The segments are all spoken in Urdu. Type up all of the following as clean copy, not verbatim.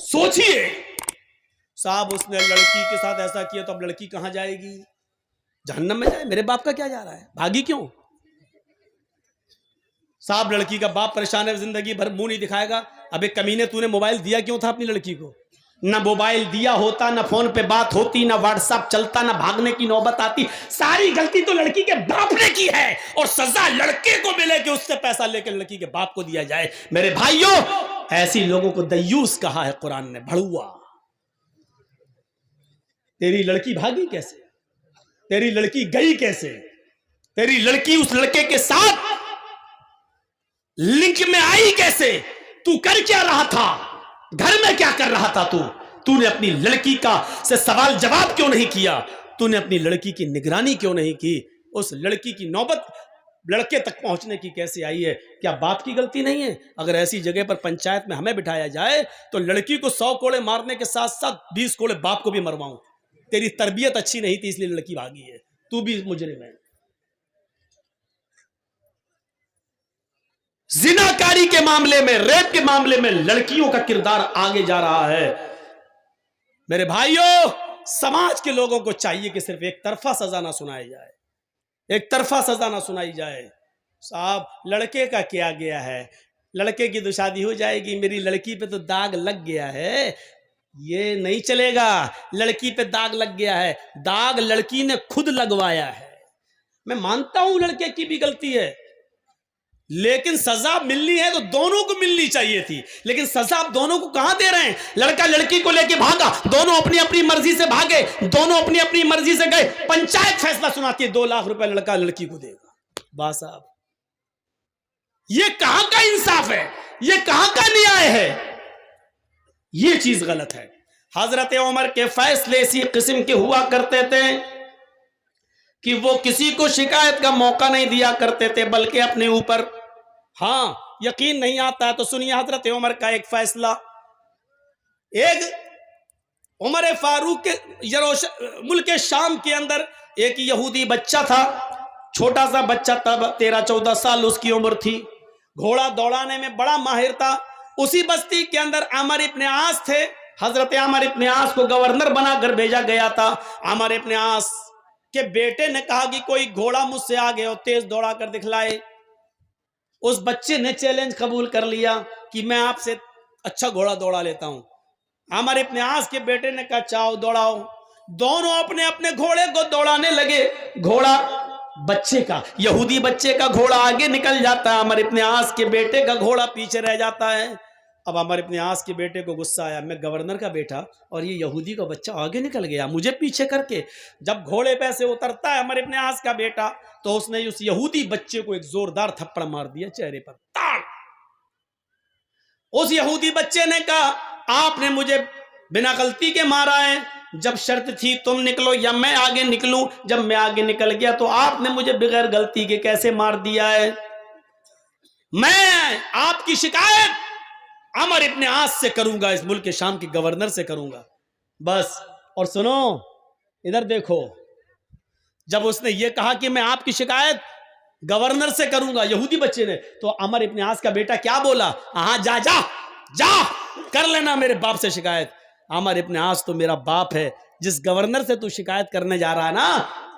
سوچئے صاحب اس نے لڑکی کے ساتھ ایسا کیا تو اب لڑکی کہاں جائے گی؟ جہنم میں جائے. میرے باپ کا کیا جا رہا ہے؟ بھاگی کیوں؟ صاحب لڑکی کا باپ پریشان ہے, زندگی بھر منہ نہیں دکھائے گا. ابے کمینے تو نے موبائل دیا کیوں تھا اپنی لڑکی کو؟ نہ موبائل دیا ہوتا, نہ فون پہ بات ہوتی, نہ واٹس ایپ چلتا, نہ بھاگنے کی نوبت آتی. ساری غلطی تو لڑکی کے باپ نے کی ہے, اور سزا لڑکے کو ملے کہ اس سے پیسہ لے کے لڑکی کے باپ کو دیا جائے. میرے بھائیوں, ایسی لوگوں کو دیوس کہا ہے قرآن نے, بھڑوا. تیری لڑکی بھاگی کیسے؟ تیری لڑکی گئی کیسے؟ تیری لڑکی اس لڑکے کے ساتھ لنک میں آئی کیسے؟ تو کر کیا رہا تھا؟ گھر میں کیا کر رہا تھا؟ تو نے اپنی لڑکی کا سے سوال جواب کیوں نہیں کیا؟ تو نے اپنی لڑکی کی نگرانی کیوں نہیں کی؟ اس لڑکی کی نوبت لڑکے تک پہنچنے کی کیسے آئی ہے؟ کیا باپ کی غلطی نہیں ہے؟ اگر ایسی جگہ پر پنچایت میں ہمیں بٹھایا جائے تو لڑکی کو 100 کوڑے مارنے کے ساتھ ساتھ 20 کوڑے باپ کو بھی مرواؤں. تیری تربیت اچھی نہیں تھی اس لیے لڑکی بھاگی ہے, تو بھی مجرم ہے. زناکاری کے معاملے میں, ریپ کے معاملے میں لڑکیوں کا کردار آگے جا رہا ہے. میرے بھائیوں, سماج کے لوگوں کو چاہیے کہ صرف ایک طرفہ سزا نہ سنائی جائے, ایک طرفہ سزا نہ سنائی جائے. صاحب لڑکے کا کیا گیا ہے؟ لڑکے کی تو شادی ہو جائے گی, میری لڑکی پہ تو داغ لگ گیا ہے. یہ نہیں چلے گا. لڑکی پہ داغ لگ گیا ہے, داغ لڑکی نے خود لگوایا ہے. میں مانتا ہوں لڑکے کی بھی غلطی ہے, لیکن سزا ملنی ہے تو دونوں کو ملنی چاہیے تھی. لیکن سزا آپ دونوں کو کہاں دے رہے ہیں؟ لڑکا لڑکی کو لے کے بھاگا, دونوں اپنی اپنی مرضی سے بھاگے, دونوں اپنی اپنی مرضی سے گئے, پنچایت فیصلہ سناتی ہے 2 لاکھ روپے لڑکا لڑکی کو دے گا. بس صاحب, یہ کہاں کا انصاف ہے؟ یہ کہاں کا نیائے ہے؟ یہ چیز غلط ہے. حضرت عمر کے فیصلے اسی قسم کے ہوا کرتے تھے کہ وہ کسی کو شکایت کا موقع نہیں دیا کرتے تھے, بلکہ اپنے اوپر. ہاں, یقین نہیں آتا تو سنیے حضرت عمر کا ایک فیصلہ. ایک عمر فاروق کے ملک شام کے اندر ایک یہودی بچہ تھا, چھوٹا سا بچہ تھا, 13-14 سال اس کی عمر تھی. گھوڑا دوڑانے میں بڑا ماہر تھا. اسی بستی کے اندر عامر ابن عاص تھے. حضرت عامر ابن عاص کو گورنر بنا کر بھیجا گیا تھا. عامر ابن عاص کے بیٹے نے کہا کہ کوئی گھوڑا مجھ سے آگے اور تیز دوڑا کر دکھلائے. اس بچے نے چیلنج قبول کر لیا کہ میں آپ سے اچھا گھوڑا دوڑا لیتا ہوں. عامر ابن عاص کے بیٹے نے کہا چاؤ دوڑاؤ. دونوں اپنے اپنے گھوڑے کو دوڑانے لگے. گھوڑا بچے کا, یہودی بچے کا گھوڑا آگے نکل جاتا ہے, عامر ابن عاص کے بیٹے کا گھوڑا پیچھے رہ جاتا ہے. اب عامر ابن عاص کے بیٹے کو غصہ آیا, میں گورنر کا بیٹا اور یہ یہودی کا بچہ آگے نکل گیا مجھے پیچھے کر کے. جب گھوڑے پہ سے اترتا ہے عامر ابن عاص کا بیٹا تو اس نے اس یہودی بچے کو ایک زوردار تھپڑ مار دیا چہرے پر, تاڑ. اس یہودی بچے نے کہا آپ نے مجھے بنا غلطی کے مارا ہے, جب شرط تھی تم نکلو یا میں آگے نکلوں, جب میں آگے نکل گیا تو آپ نے مجھے بغیر غلطی کے کیسے مار دیا ہے؟ میں آپ کی شکایت عامر ابن عاص سے کروں گا, اس ملک کے شام کے گورنر سے کروں گا. بس. اور سنو ادھر دیکھو, جب اس نے یہ کہا کہ میں آپ کی شکایت گورنر سے کروں گا, یہودی بچے نے, تو عامر ابن عاص کا بیٹا کیا بولا؟ ہاں جا جا جا کر لینا میرے باپ سے شکایت. عامر ابن عاص تو میرا باپ ہے, جس گورنر سے تو شکایت کرنے جا رہا ہے نا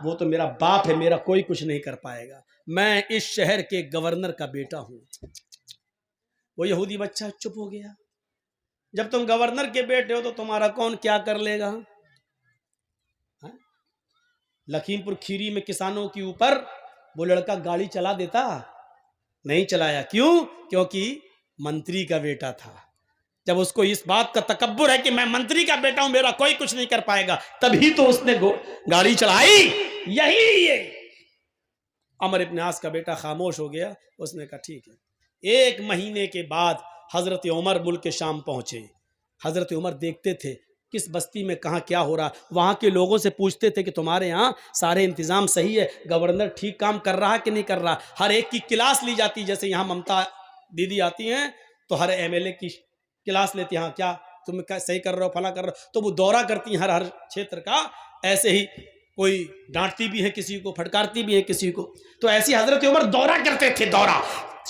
وہ تو میرا باپ ہے, میرا کوئی کچھ نہیں کر پائے گا. میں اس شہر کے گورنر کا بیٹا ہوں. وہ یہودی بچہ چپ ہو گیا. جب تم گورنر کے بیٹے ہو تو تمہارا کون کیا کر لے گا؟ لکھیم پور کھیری میں کسانوں کے اوپر وہ لڑکا گاڑی چلا دیتا نہیں چلایا. کیوں؟ کیونکہ منتری کا بیٹا تھا. جب اس کو اس بات کا تکبر ہے کہ میں منتری کا بیٹا ہوں, میرا کوئی کچھ نہیں کر پائے گا, تبھی تو اس نے گاڑی چلائی. یہی یہ عامر ابن عاص کا بیٹا خاموش ہو گیا. اس نے کہا ٹھیک ہے. 1 مہینے کے بعد حضرت عمر ملک شام پہنچے. حضرت عمر دیکھتے تھے کس بستی میں کہاں کیا ہو رہا. وہاں کے لوگوں سے پوچھتے تھے کہ تمہارے ہاں سارے انتظام صحیح ہے, گورنر ٹھیک کام کر رہا کہ نہیں کر رہا. ہر ایک کی کلاس لی جاتی, جیسے یہاں ممتا دیدی آتی ہیں تو ہر ایم ایل اے کی کلاس لیتی ہیں, ہاں کیا تم صحیح کر رہے ہو, فلاں کر رہے ہو, تو وہ دورہ کرتی ہیں ہر چھیتر کا. ایسے ہی کوئی ڈانٹتی بھی ہے کسی کو, پھٹکارتی بھی ہے کسی کو. تو ایسی حضرت عمر دورہ کرتے تھے, دورہ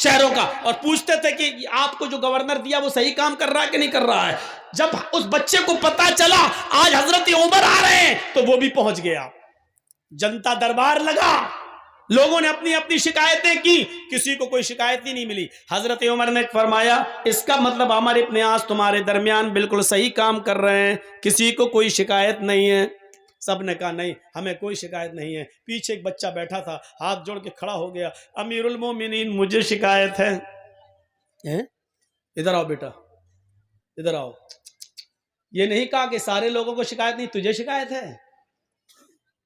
شہروں کا, اور پوچھتے تھے کہ آپ کو جو گورنر دیا وہ صحیح کام کر رہا ہے کہ نہیں کر رہا ہے. جب اس بچے کو پتا چلا آج حضرت عمر آ رہے ہیں تو وہ بھی پہنچ گیا. جنتا دربار لگا, لوگوں نے اپنی اپنی شکایتیں کی, کسی کو کوئی شکایت ہی نہیں ملی. حضرت عمر نے فرمایا اس کا مطلب عمر ابن عاص تمہارے درمیان بالکل صحیح کام کر رہے ہیں, کسی کو کوئی شکایت نہیں ہے. سب نے کہا نہیں ہمیں کوئی شکایت نہیں ہے. پیچھے ایک بچہ بیٹھا تھا, ہاتھ جوڑ کے کھڑا ہو گیا, امیر المومنین مجھے شکایت ہے. ادھر آؤ بیٹا, ادھر آؤ. یہ نہیں کہا کہ سارے لوگوں کو شکایت نہیں, تجھے شکایت ہے.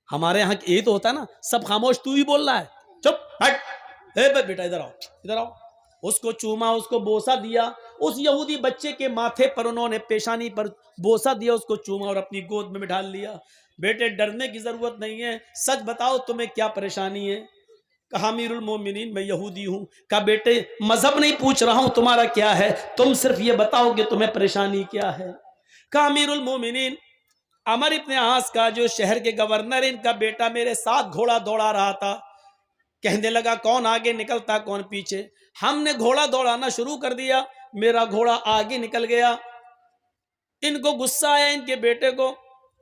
ہمارے یہاں یہ تو ہوتا ہے نا, سب خاموش, تو ہی بول رہا ہے, چپ ہٹ. بیٹا ادھر آؤ, ادھر آؤ. اس کو چوما, اس کو بوسہ دیا. اس یہودی بچے کے ماتھے پر انہوں نے پیشانی پر بوسہ دیا, اس کو چوما اور اپنی گود میں بٹھا لیا. بیٹے ڈرنے کی ضرورت نہیں ہے, سچ بتاؤ تمہیں کیا پریشانی ہے. کہا امیر المومنین میں یہودی ہوں. کہا بیٹے مذہب نہیں پوچھ رہا ہوں تمہارا کیا ہے, تم صرف یہ بتاؤ کہ تمہیں پریشانی کیا ہے. کہا امیر المومنین عمر ابن عاص کا جو شہر کے گورنر, ان کا بیٹا میرے ساتھ گھوڑا دوڑا رہا تھا. کہنے لگا کون آگے نکلتا کون پیچھے. ہم نے گھوڑا دوڑانا شروع کر دیا, میرا گھوڑا آگے نکل گیا. ان کو غصہ آیا ان کے بیٹے کو,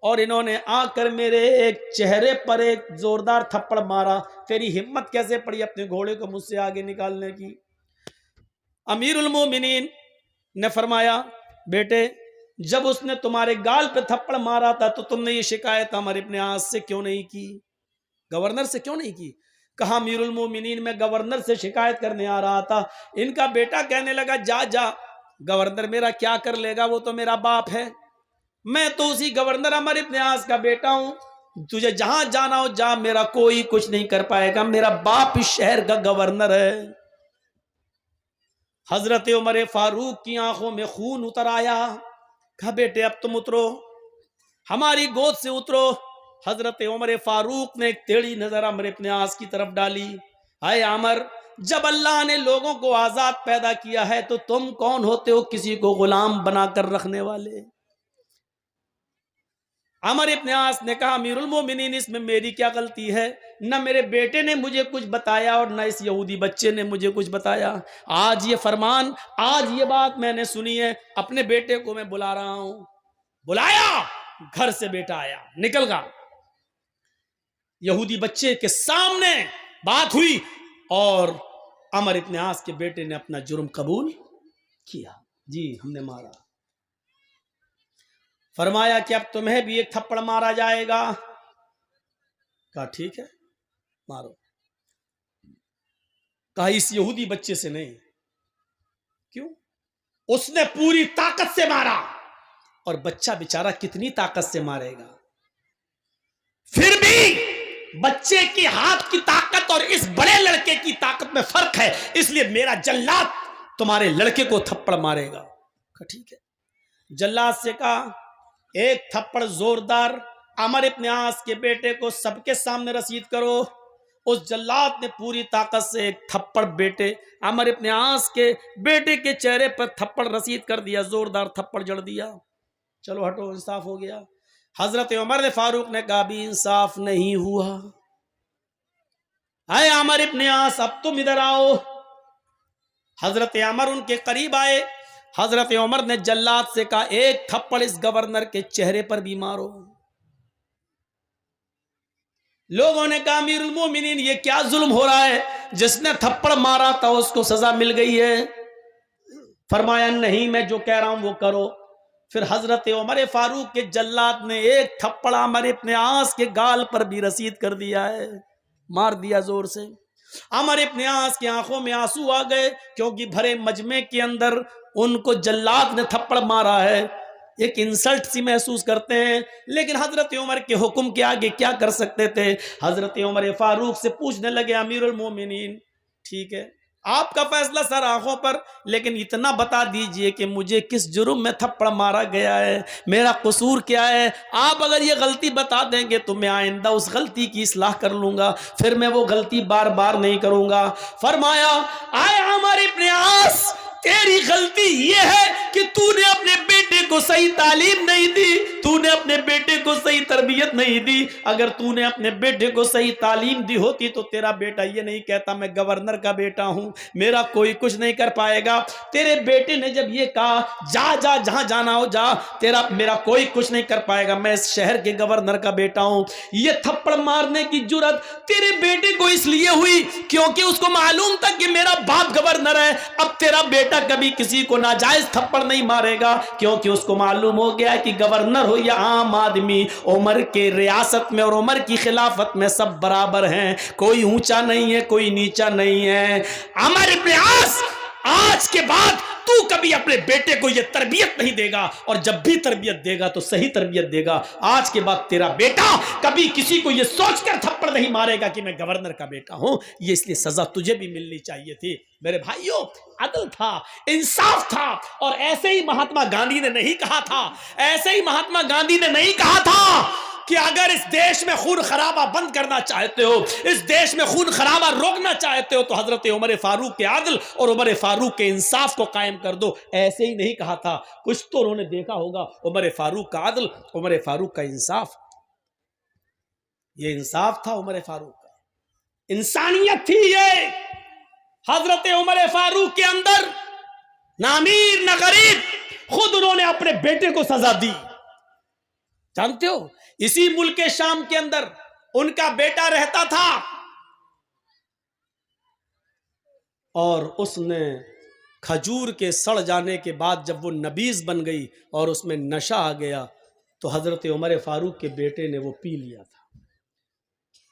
اور انہوں نے آ کر میرے ایک چہرے پر ایک زوردار تھپڑ مارا. تیری ہمت کیسے پڑی اپنے گھوڑے کو مجھ سے آگے نکالنے کی. امیر المومنین نے فرمایا بیٹے جب اس نے تمہارے گال پہ تھپڑ مارا تھا تو تم نے یہ شکایت عمر ابن عاص سے کیوں نہیں کی, گورنر سے کیوں نہیں کی. کہا امیر المومنین میں گورنر سے شکایت کرنے آ رہا تھا. ان کا بیٹا کہنے لگا جا جا, گورنر میرا کیا کر لے گا, وہ تو میرا باپ ہے, میں تو اسی گورنر عمر ابن عاص کا بیٹا ہوں, تجھے جہاں جانا ہو جا, میرا کوئی کچھ نہیں کر پائے گا, میرا باپ اس شہر کا گورنر ہے. حضرت عمر فاروق کی آنکھوں میں خون اتر آیا. کہا بیٹے اب تم اترو, ہماری گود سے اترو. حضرت عمر فاروق نے ایک ٹیڑھی نظر عمر ابن عاص کی طرف ڈالی. اے عمر, جب اللہ نے لوگوں کو آزاد پیدا کیا ہے تو تم کون ہوتے ہو کسی کو غلام بنا کر رکھنے والے. عمر ابن عاص نے کہا امیر المومنین اس میں میری کیا غلطی ہے, نہ میرے بیٹے نے مجھے کچھ بتایا اور نہ اس یہودی بچے نے مجھے کچھ بتایا. آج یہ فرمان, آج یہ بات میں نے سنی ہے, اپنے بیٹے کو میں بلا رہا ہوں. بلایا, گھر سے بیٹا آیا, نکل گا. یہودی بچے کے سامنے بات ہوئی اور عمر ابن عاص کے بیٹے نے اپنا جرم قبول کیا. جی ہم نے مارا. فرمایا کہ اب تمہیں بھی ایک تھپڑ مارا جائے گا. کہا ٹھیک ہے مارو. کہا اس یہودی بچے سے نہیں. کیوں؟ اس نے پوری طاقت سے مارا, اور بچہ بیچارہ کتنی طاقت سے مارے گا. پھر بھی بچے کی ہاتھ کی طاقت اور اس بڑے لڑکے کی طاقت میں فرق ہے, اس لیے میرا جلاد تمہارے لڑکے کو تھپڑ مارے گا. کہا ٹھیک ہے. جلاد سے کہا ایک تھپڑ زوردار عمر ابن عاص کے بیٹے کو سب کے سامنے رسید کرو. اس جلاد نے پوری طاقت سے ایک تھپڑ بیٹے عمر ابن عاص کے بیٹے کے چہرے پر تھپڑ رسید کر دیا, زوردار تھپڑ جڑ دیا. چلو ہٹو, انصاف ہو گیا. حضرت عمر فاروق نے کہا بھی انصاف نہیں ہوا. اے عمر ابن عاص اب تم ادھر آؤ. حضرت عمر ان کے قریب آئے. حضرت عمر نے جلاد سے کہا ایک تھپڑ اس گورنر کے چہرے پر بھی مارو. لوگوں نے کہا امیر المومنین یہ کیا ظلم ہو رہا ہے, جس نے تھپڑ مارا تھا اس کو سزا مل گئی ہے. فرمایا نہیں میں جو کہہ رہا ہوں وہ کرو. پھر حضرت عمر فاروق کے جلاد نے ایک تھپڑ عمر ابن عاص کے گال پر بھی رسید کر دیا ہے, مار دیا زور سے. عمر ابن عاص کی آنکھوں میں آنسو آ گئے, کیونکہ بھرے مجمع کے اندر ان کو جلاد نے تھپڑ مارا ہے, ایک انسلٹ سی محسوس کرتے ہیں. لیکن حضرت عمر کے حکم کے آگے کیا کر سکتے تھے. حضرت عمر فاروق سے پوچھنے لگے امیر المومنین ٹھیک ہے آپ کا فیصلہ سر آنکھوں پر, لیکن اتنا بتا دیجئے کہ مجھے کس جرم میں تھپڑ مارا گیا ہے, میرا قصور کیا ہے. آپ اگر یہ غلطی بتا دیں گے تو میں آئندہ اس غلطی کی اصلاح کر لوں گا, پھر میں وہ غلطی بار بار نہیں کروں گا. فرمایا اے عمر ابن عاص تیری غلطی یہ ہے کہ تو نے اپنے بیٹے کو صحیح تعلیم نہیں دی, تو تو نے اپنے بیٹے کو صحیح تربیت نہیں دی. اگر تو نے اپنے بیٹے کو صحیح تعلیم دی ہوتی تو تیرا بیٹا یہ نہیں کہتا میں گورنر کا بیٹا ہوں, میرا کوئی کچھ نہیں کر پائے گا. تیرے بیٹے نے جب یہ کہا جا جا جہاں جانا ہو جا, میرا کوئی کچھ نہیں کر پائے گا, میں اس شہر کے گورنر کا بیٹا ہوں. یہ تھپڑ مارنے کی جرات تیرے بیٹے کو اس لیے ہوئی کیونکہ اس کو معلوم تھا کہ میرا باپ گورنر ہے. اب تیرا بیٹا کبھی کسی کو ناجائز تھپڑ نہیں مارے گا کیونکہ اس کو معلوم ہو گیا کہ گورنر ہو یا عام آدمی, عمر کے ریاست میں اور عمر کی خلافت میں سب برابر ہیں, کوئی اونچا نہیں ہے کوئی نیچا نہیں ہے. عمر ابن عاص آج کے بعد تو کبھی اپنے بیٹے کو یہ تربیت نہیں دے گا, اور جب بھی تربیت دے گا تو صحیح تربیت دے گا. آج کے بعد تیرا بیٹا کبھی کسی کو یہ سوچ کر تھپڑ نہیں مارے گا کہ میں گورنر کا بیٹا ہوں. یہ اس لیے سزا تجھے بھی ملنی چاہیے تھی. میرے بھائیوں, عدل تھا, انصاف تھا. اور ایسے ہی مہاتما گاندھی نے نہیں کہا تھا, ایسے ہی مہاتما گاندھی نے نہیں کہا تھا کہ اگر اس دیش میں خون خرابہ بند کرنا چاہتے ہو, اس دیش میں خون خرابہ روکنا چاہتے ہو تو حضرت عمر فاروق کے عدل اور عمر فاروق کے انصاف کو قائم کر دو. ایسے ہی نہیں کہا تھا, کچھ تو انہوں نے دیکھا ہوگا. عمر فاروق کا عدل, عمر فاروق کا انصاف, یہ انصاف تھا عمر فاروق کا, انسانیت تھی یہ. حضرت عمر فاروق کے اندر نہ امیر نہ غریب, خود انہوں نے اپنے بیٹے کو سزا دی. جانتے ہو اسی ملک شام کے اندر ان کا بیٹا رہتا تھا, اور اس نے کھجور کے سڑ جانے کے بعد جب وہ نبیذ بن گئی اور اس میں نشہ آ گیا تو حضرت عمر فاروق کے بیٹے نے وہ پی لیا تھا,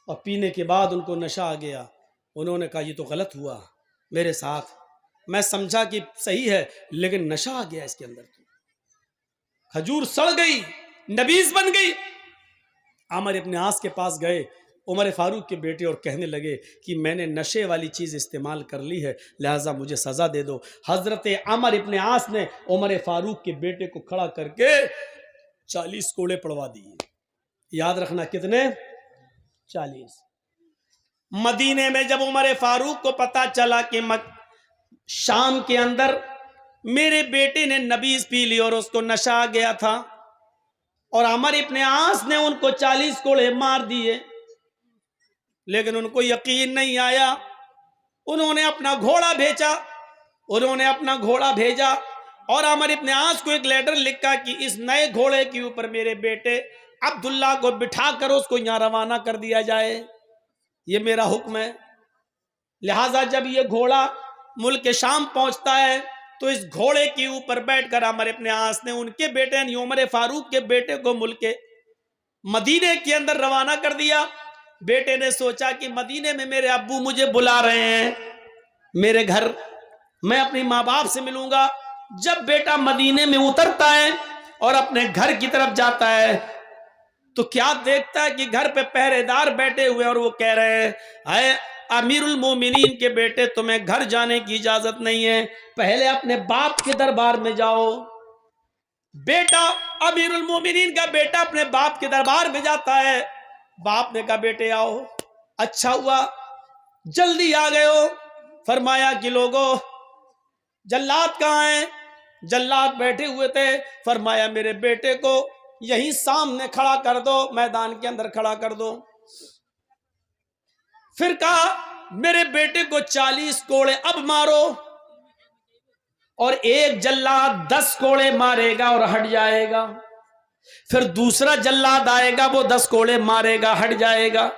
اور پینے کے بعد ان کو نشہ آ گیا. انہوں نے کہا یہ تو غلط ہوا میرے ساتھ, میں سمجھا کہ صحیح ہے لیکن نشہ آ گیا اس کے اندر, کھجور سڑ گئی نبیذ بن گئی. عمر ابن عاص کے پاس گئے عمر فاروق کے بیٹے اور کہنے لگے کہ میں نے نشے والی چیز استعمال کر لی ہے لہٰذا مجھے سزا دے دو. حضرت عمر ابن عاص نے عمر فاروق کے بیٹے کو کھڑا کر کے 40 کوڑے پڑوا دیے. یاد رکھنا کتنے؟ 40. مدینے میں جب عمر فاروق کو پتا چلا کہ شام کے اندر میرے بیٹے نے نبیذ پی لی اور اس کو نشہ آ گیا تھا, اور عمر ابن عاص نے ان کو 40 کوڑے مار دیے, لیکن ان کو یقین نہیں آیا. انہوں نے اپنا گھوڑا بھیجا اور عمر ابن عاص کو ایک لیٹر لکھا کہ اس نئے گھوڑے کے اوپر میرے بیٹے عبداللہ کو بٹھا کر اس کو یہاں روانہ کر دیا جائے, یہ میرا حکم ہے. لہٰذا جب یہ گھوڑا ملک شام پہنچتا ہے تو اس گھوڑے کے اوپر بیٹھ کر عمر ابن عاص نے ان کے بیٹے یعنی عمر فاروق کے بیٹے کو ملک مدینے کے اندر روانہ کر دیا. بیٹے نے سوچا کہ مدینے میں میرے ابو مجھے بلا رہے ہیں میرے گھر, میں اپنی ماں باپ سے ملوں گا. جب بیٹا مدینے میں اترتا ہے اور اپنے گھر کی طرف جاتا ہے تو کیا دیکھتا ہے کہ گھر پہ پہرے دار بیٹھے ہوئے اور وہ کہہ رہے ہیں اے امیر المومنین کے بیٹے تمہیں گھر جانے کی اجازت نہیں ہے, پہلے اپنے باپ کے دربار میں جاؤ. بیٹا امیر المومنین کا بیٹا اپنے باپ کے دربار میں جاتا ہے. باپ نے کہا بیٹے آؤ, اچھا ہوا جلدی آ گئے ہو. فرمایا کہ لوگوں جلاد کہاں ہیں؟ جلاد بیٹھے ہوئے تھے. فرمایا میرے بیٹے کو یہیں سامنے کھڑا کر دو, میدان کے اندر کھڑا کر دو. پھر کہا میرے بیٹے کو 40 کوڑے اب مارو, اور ایک جلاد 10 کوڑے مارے گا اور ہٹ جائے گا. پھر دوسرا جلاد آئے گا وہ 10 کوڑے مارے گا ہٹ جائے گا.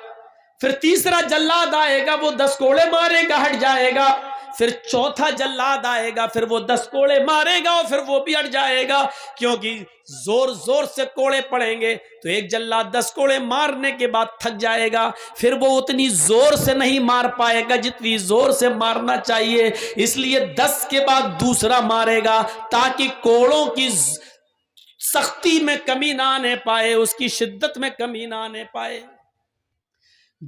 پھر تیسرا جلاد آئے گا وہ 10 کوڑے مارے گا ہٹ جائے گا. پھر چوتھا جلاد آئے گا پھر وہ 10 کوڑے مارے گا اور پھر وہ بھی ہٹ جائے گا, کیونکہ زور زور سے کوڑے پڑیں گے تو ایک جلاد 10 کوڑے مارنے کے بعد تھک جائے گا, پھر وہ اتنی زور سے نہیں مار پائے گا جتنی زور سے مارنا چاہیے, اس لیے 10 کے بعد دوسرا مارے گا تاکہ کوڑوں کی سختی میں کمی نہ آنے پائے, اس کی شدت میں کمی نہ آنے پائے.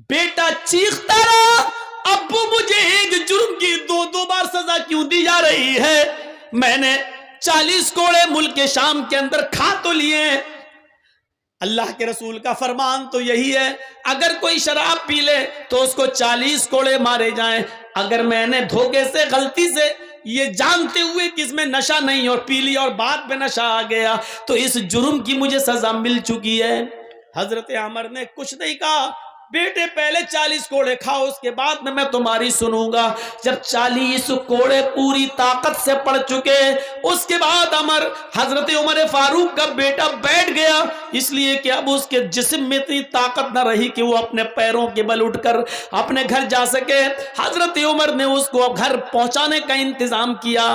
بیٹا چیختا رہا ابو مجھے ایک جرم کی 2 بار سزا کیوں دی جا رہی ہے؟ میں نے 40 کوڑے ملک شام کے اندر کھا تو لیے. اللہ کے رسول کا فرمان تو یہی ہے اگر کوئی شراب پی لے تو اس کو 40 کوڑے مارے جائیں. اگر میں نے دھوکے سے غلطی سے یہ جانتے ہوئے کہ اس میں نشہ نہیں اور پی لی اور بعد میں نشہ آ گیا تو اس جرم کی مجھے سزا مل چکی ہے۔ حضرت عمر نے کچھ نہیں کہا، بیٹے پہلے 40 کوڑے کھاؤ، اس کے بعد میں تمہاری سنوں گا۔ جب 40 کوڑے پوری طاقت سے پڑ چکے اس کے بعد حضرت عمر فاروق کا بیٹا بیٹھ گیا، اس لیے کہ اب اس کے جسم میں اتنی طاقت نہ رہی کہ وہ اپنے پیروں کے بل اٹھ کر اپنے گھر جا سکے۔ حضرت عمر نے اس کو گھر پہنچانے کا انتظام کیا،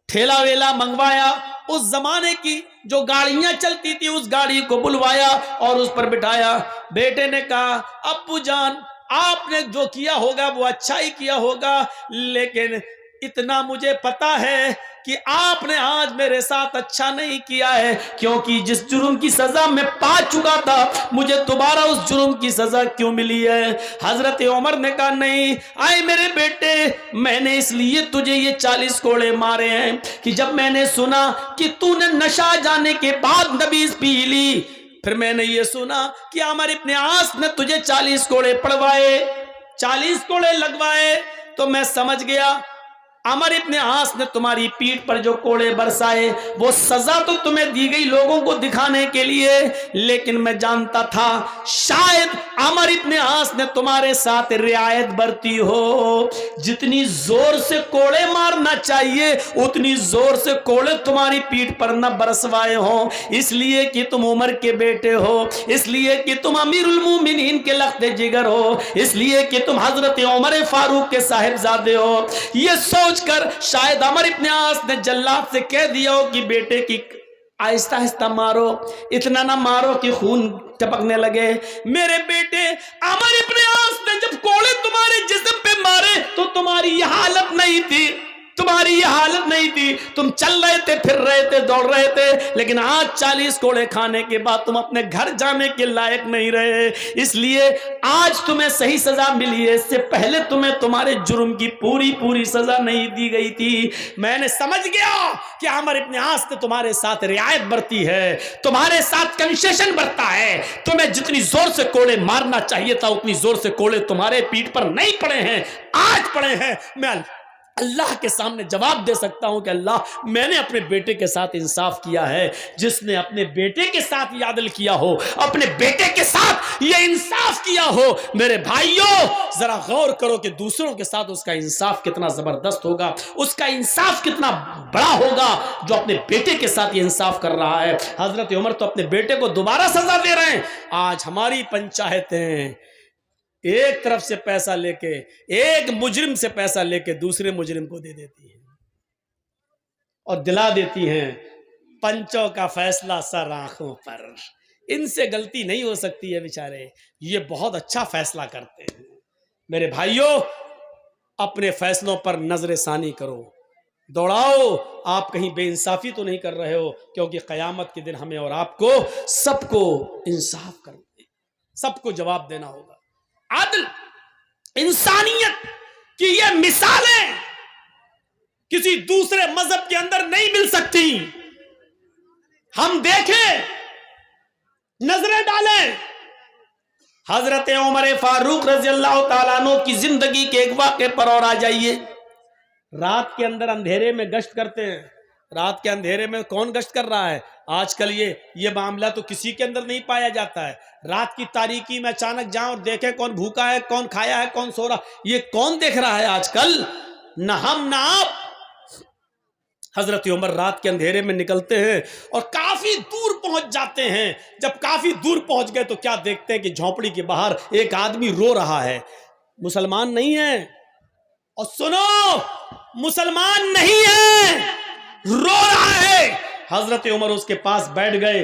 ٹھیلا ویلا منگوایا، اس زمانے کی جو گاڑیاں چلتی تھی اس گاڑی کو بلوایا اور اس پر بٹھایا۔ بیٹے نے کہا ابو جان آپ نے جو کیا ہوگا وہ اچھا ہی کیا ہوگا، لیکن اتنا مجھے پتا ہے کہ آپ نے آج میرے ساتھ اچھا نہیں کیا ہے، کیونکہ جس جرم کی سزا میں پا چکا تھا مجھے دوبارہ اس جرم کی سزا کیوں ملی ہے؟ حضرت عمر نے کہا نہیں آئے میرے بیٹے، میں نے اس لیے تجھے یہ 40 کوڑے مارے ہیں کہ جب میں نے سنا کہ تو نے نشہ جانے کے بعد نبیذ پی لی، پھر میں نے یہ سنا کہ عمر ابن عاص نے تجھے 40 کوڑے پڑوائے، 40 کوڑے لگوائے، تو میں سمجھ گیا عمر ابن عاص نے تمہاری پیٹھ پر جو کوڑے برسائے وہ سزا تو تمہیں دی گئی لوگوں کو دکھانے کے لیے، لیکن میں جانتا تھا شاید عمر ابن عاص نے تمہارے ساتھ رعایت برتی ہو، جتنی زور سے کوڑے مارنا چاہیے اتنی زور سے کوڑے تمہاری پیٹھ پر نہ برسوائے ہوں، اس لیے کہ تم عمر کے بیٹے ہو، اس لیے کہ تم امیر المومنین کے لخت جگر ہو، اس لیے کہ تم حضرت عمر فاروق کے صاحبزادے ہو۔ یہ سوچ کر شاید عمر ابن عاص نے جلاد سے کہہ دیا ہو کہ بیٹے کی آہستہ آہستہ مارو، اتنا نہ مارو کہ خون ٹپکنے لگے۔ میرے بیٹے عمر ابن عاص نے جب کوڑے تمہارے جسم پہ مارے تو تمہاری یہ حالت نہیں تھی، تمہاری یہ حالت نہیں تھی، تم چل رہے تھے، پھر رہے تھے، دوڑ رہے تھے، لیکن آج 40 کوڑے کھانے کے بعد تم اپنے گھر جانے کے لائق نہیں رہے، اس لیے آج تمہیں صحیح سزا ملی ہے، اس سے پہلے تمہیں تمہارے جرم کی پوری سزا نہیں دی گئی تھی۔ میں نے سمجھ گیا کہ عمر ابن عاص نے تمہارے ساتھ رعایت برتی ہے، تمہارے ساتھ کنسیشن برتا ہے، تمہیں جتنی زور سے کوڑے مارنا چاہیے تھا اتنی زور سے کوڑے تمہارے پیٹھ پر نہیں پڑے ہیں، آج پڑے ہیں۔ میں اللہ کے سامنے جواب دے سکتا ہوں کہ اللہ میں نے اپنے بیٹے کے ساتھ انصاف کیا ہے، جس نے اپنے بیٹے کے ساتھ یہ عدل کیا ہو، اپنے بیٹے کے ساتھ یہ انصاف کیا ہو۔ میرے بھائیوں ذرا غور کرو کہ دوسروں کے ساتھ اس کا انصاف کتنا زبردست ہوگا، اس کا انصاف کتنا بڑا ہوگا جو اپنے بیٹے کے ساتھ یہ انصاف کر رہا ہے۔ حضرت عمر تو اپنے بیٹے کو دوبارہ سزا دے رہے ہیں، آج ہماری پنچایتیں ایک طرف سے پیسہ لے کے، ایک مجرم سے پیسہ لے کے دوسرے مجرم کو دے دیتی ہیں اور دلا دیتی ہیں پنچوں کا فیصلہ سر آنکھوں پر، ان سے غلطی نہیں ہو سکتی ہے بیچارے، یہ بہت اچھا فیصلہ کرتے ہیں۔ میرے بھائیوں اپنے فیصلوں پر نظر ثانی کرو، دوڑاؤ، آپ کہیں بے انصافی تو نہیں کر رہے ہو، کیونکہ قیامت کے دن ہمیں اور آپ کو سب کو انصاف کرنا، سب کو جواب دینا ہوگا۔ عدل، انسانیت کی یہ مثالیں کسی دوسرے مذہب کے اندر نہیں مل سکتی۔ ہم دیکھیں، نظریں ڈالیں، حضرت عمر فاروق رضی اللہ تعالیٰ عنہ کی زندگی کے ایک واقعے پر اور آ جائیے۔ رات کے اندر اندھیرے میں گشت کرتے ہیں، رات کے اندھیرے میں کون گشت کر رہا ہے؟ آج کل یہ معاملہ تو کسی کے اندر نہیں پایا جاتا ہے۔ رات کی تاریکی میں اچانک جاؤں اور دیکھیں کون بھوکا ہے، کون کھایا ہے، کون سو رہا، یہ کون دیکھ رہا ہے آج کل؟ نہ ہم نہ آپ۔ حضرت عمر رات کے اندھیرے میں نکلتے ہیں اور کافی دور پہنچ جاتے ہیں۔ جب کافی دور پہنچ گئے تو کیا دیکھتے ہیں کہ جھونپڑی کے باہر ایک آدمی رو رہا ہے، مسلمان نہیں ہے، اور سنو مسلمان نہیں ہے، رو رہا ہے۔ حضرت عمر اس کے پاس بیٹھ گئے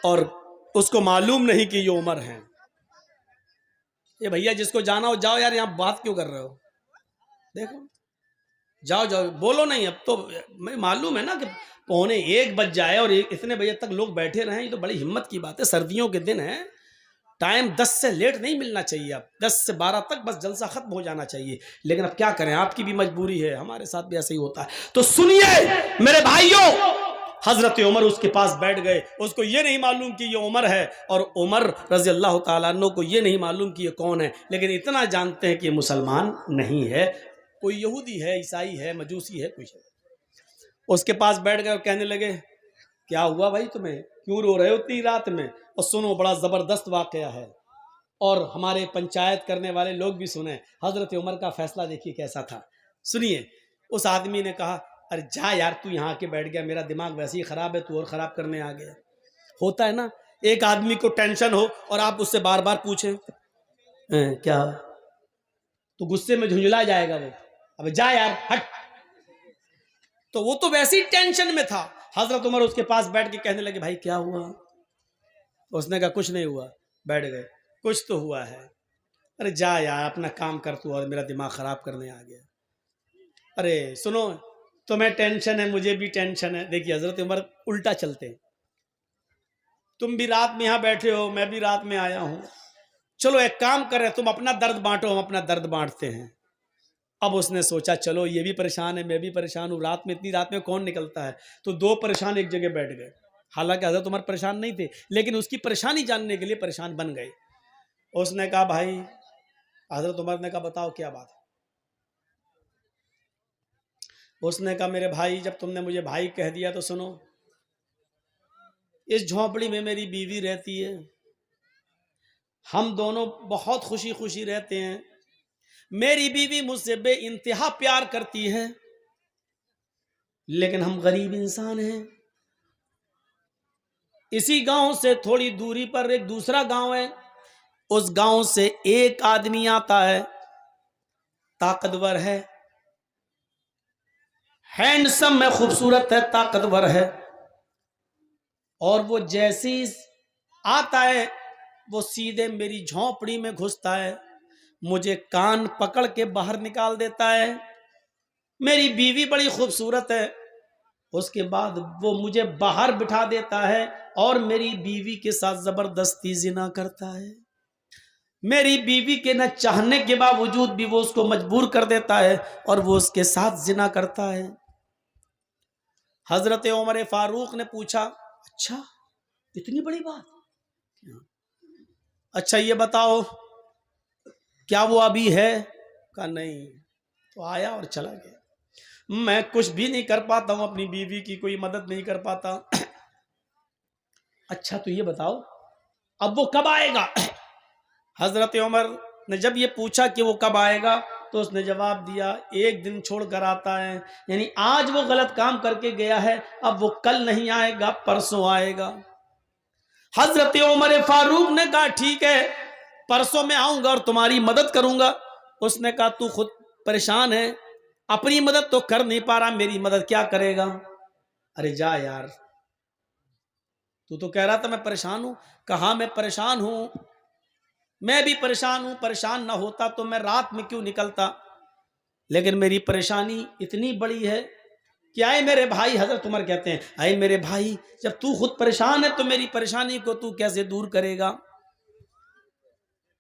اور اس کو معلوم نہیں کہ یہ عمر ہیں۔ یہ بھیا جس کو جانا ہو جاؤ، یار یہاں بات کیوں کر رہے ہو؟ دیکھو جاؤ جاؤ، بولو نہیں، اب تو میں معلوم ہے نا کہ 1:45 بج جائے اور اتنے بجے تک لوگ بیٹھے رہیں، یہ تو بڑی ہمت کی بات ہے۔ سردیوں کے دن ہیں، ٹائم 10 سے لیٹ نہیں ملنا چاہیے، اب 10 سے 12 تک بس جلسہ ختم ہو جانا چاہیے، لیکن اب کیا کریں، آپ کی بھی مجبوری ہے، ہمارے ساتھ بھی ایسے ہی ہوتا ہے۔ تو سنیے میرے بھائیوں، حضرت عمر اس کے پاس بیٹھ گئے، اس کو یہ نہیں معلوم کہ یہ عمر ہے، اور عمر رضی اللہ تعالیٰ عنہ کو یہ نہیں معلوم کہ یہ کون ہے، لیکن اتنا جانتے ہیں کہ یہ مسلمان نہیں ہے۔ کوئی یہودی ہے، عیسائی ہے، مجوسی ہے، کوئی ہے. اس کے پاس بیٹھ گئے اور کہنے لگے کیا ہوا بھائی تمہیں، کیوں رو رہے ہو اتنی رات میں؟ اور سنو بڑا زبردست واقعہ ہے، اور ہمارے پنچایت کرنے والے لوگ بھی سنیں. حضرت عمر کا فیصلہ دیکھیے کیسا تھا. سنیے. اس آدمی نے کہا ارے جا یار تو یہاں کے بیٹھ گیا، میرا دماغ ویسے ہی خراب ہے، تو اور خراب کرنے آ گیا. ہوتا ہے نا ایک آدمی کو ٹینشن ہو اور آپ اس سے بار بار پوچھیں کیا، تو غصے میں جھنجلا جائے گا وہ، اب جا یار ہٹ. تو وہ تو ویسے ہی ٹینشن میں تھا. حضرت عمر اس کے پاس بیٹھ کے کہنے لگے بھائی کیا ہوا؟ اس نے کہا کچھ نہیں ہوا. بیٹھ گئے. کچھ تو ہوا ہے. ارے جا یار اپنا کام کر تو، اور میرا دماغ خراب کرنے آ گیا. ارے سنو تمہیں ٹینشن ہے، مجھے بھی ٹینشن ہے. دیکھیے حضرت عمر الٹا چلتے ہیں. تم بھی رات میں یہاں بیٹھے ہو، میں بھی رات میں آیا ہوں، چلو ایک کام کریں، تم اپنا درد بانٹو، ہم اپنا درد بانٹتے ہیں. اب اس نے سوچا چلو یہ بھی پریشان ہے، میں بھی پریشان ہوں، رات میں اتنی رات میں کون نکلتا ہے. تو دو پریشان ایک جگہ بیٹھ گئے. حالانکہ حضرت عمر پریشان نہیں تھے، لیکن اس کی پریشانی جاننے کے لیے پریشان بن گئے. اس نے کہا بھائی، حضرت عمر نے کہا بتاؤ کیا بات ہے. اس نے کہا میرے بھائی جب تم نے مجھے بھائی کہہ دیا تو سنو، اس جھونپڑی میں میری بیوی رہتی ہے، ہم دونوں بہت خوشی خوشی رہتے ہیں. میری بیوی مجھ سے بے انتہا پیار کرتی ہے، لیکن ہم غریب انسان ہیں. اسی گاؤں سے تھوڑی دوری پر ایک دوسرا گاؤں ہے، اس گاؤں سے ایک آدمی آتا ہے، طاقتور ہے، ہینڈسم ہے، خوبصورت ہے، طاقتور ہے. اور وہ جیسے ہی آتا ہے وہ سیدھے میری جھونپڑی میں گھستا ہے، مجھے کان پکڑ کے باہر نکال دیتا ہے. میری بیوی بڑی خوبصورت ہے، اس کے بعد وہ مجھے باہر بٹھا دیتا ہے اور میری بیوی کے ساتھ زبردستی زنا کرتا ہے. میری بیوی کے نہ چاہنے کے باوجود بھی وہ اس کو مجبور کر دیتا ہے اور وہ اس کے ساتھ زنا کرتا ہے. حضرت عمر فاروق نے پوچھا اچھا اتنی بڑی بات، اچھا یہ بتاؤ کیا وہ ابھی ہے؟ کہا نہیں. تو آیا اور چلا گیا. میں کچھ بھی نہیں کر پاتا ہوں، اپنی بیوی کی کوئی مدد نہیں کر پاتا. اچھا تو یہ بتاؤ اب وہ کب آئے گا؟ حضرت عمر نے جب یہ پوچھا کہ وہ کب آئے گا تو اس نے جواب دیا ایک دن چھوڑ کر آتا ہے. یعنی آج وہ غلط کام کر کے گیا ہے، اب وہ کل نہیں آئے گا، پرسوں آئے گا. حضرت عمر فاروق نے کہا ٹھیک ہے پرسوں میں آؤں گا اور تمہاری مدد کروں گا. اس نے کہا تو خود پریشان ہے، اپنی مدد تو کر نہیں پا رہا، میری مدد کیا کرے گا؟ ارے جا یار، تو کہہ رہا تھا میں پریشان ہوں. کہا میں پریشان ہوں، میں بھی پریشان ہوں، پریشان نہ ہوتا تو میں رات میں کیوں نکلتا، لیکن میری پریشانی اتنی بڑی ہے کہ آئے میرے بھائی. حضرت عمر کہتے ہیں آئے میرے بھائی جب تو خود پریشان ہے تو میری پریشانی کو تو کیسے دور کرے گا،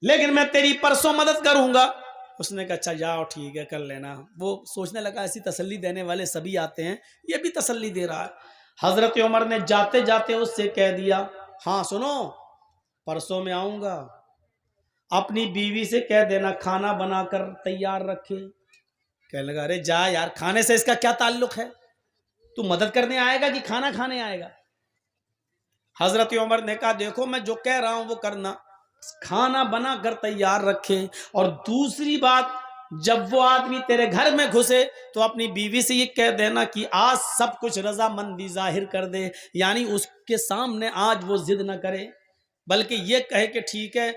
لیکن میں تیری پرسوں مدد کروں گا. اس نے کہا اچھا جاؤ ٹھیک ہے کر لینا. وہ سوچنے لگا ایسی تسلی دینے والے سبھی آتے ہیں، یہ بھی تسلی دے رہا ہے. حضرت عمر نے جاتے جاتے اس سے کہہ دیا ہاں سنو پرسوں میں آؤں گا، اپنی بیوی سے کہہ دینا کھانا بنا کر تیار رکھے. کہنے لگا ارے جا یار، کھانے سے اس کا کیا تعلق ہے، تو مدد کرنے آئے گا کہ کھانا کھانے آئے گا؟ حضرت عمر نے کہا دیکھو میں جو کہہ رہا ہوں وہ کرنا، کھانا بنا کر تیار رکھے. اور دوسری بات جب وہ آدمی تیرے گھر میں گھسے تو اپنی بیوی سے یہ کہہ دینا کہ آج سب کچھ رضامندی ظاہر کر دے، یعنی اس کے سامنے آج وہ ضد نہ کرے، بلکہ یہ کہے کہ ٹھیک ہے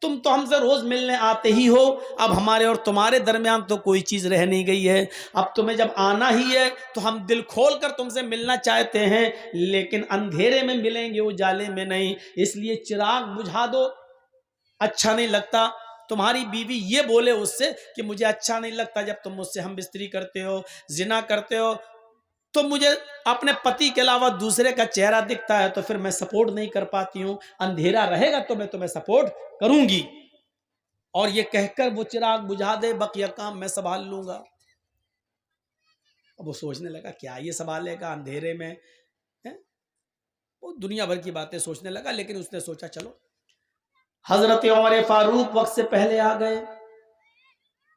تم تو ہم سے روز ملنے آتے ہی ہو، اب ہمارے اور تمہارے درمیان تو کوئی چیز رہ نہیں گئی ہے، اب تمہیں جب آنا ہی ہے تو ہم دل کھول کر تم سے ملنا چاہتے ہیں، لیکن اندھیرے میں ملیں گے اجالے میں نہیں، اس لیے چراغ بجھا دو. اچھا نہیں لگتا تمہاری بیوی یہ بولے اس سے کہ مجھے اچھا نہیں لگتا جب تم مجھ سے ہم بستری کرتے ہو، زنا کرتے ہو، تو مجھے اپنے پتی کے علاوہ دوسرے کا چہرہ دکھتا ہے تو پھر میں سپورٹ نہیں کر پاتی ہوں، اندھیرا رہے گا تو میں تمہیں سپورٹ کروں گی. اور یہ کہہ کر وہ چراغ بجھا دے، بقیہ کام میں سنبھال لوں گا. اب وہ سوچنے لگا کیا یہ سنبھالے گا اندھیرے میں، وہ دنیا بھر کی باتیں سوچنے لگا. لیکن اس نے سوچا چلو. حضرت عمر فاروق وقت سے پہلے آ گئے.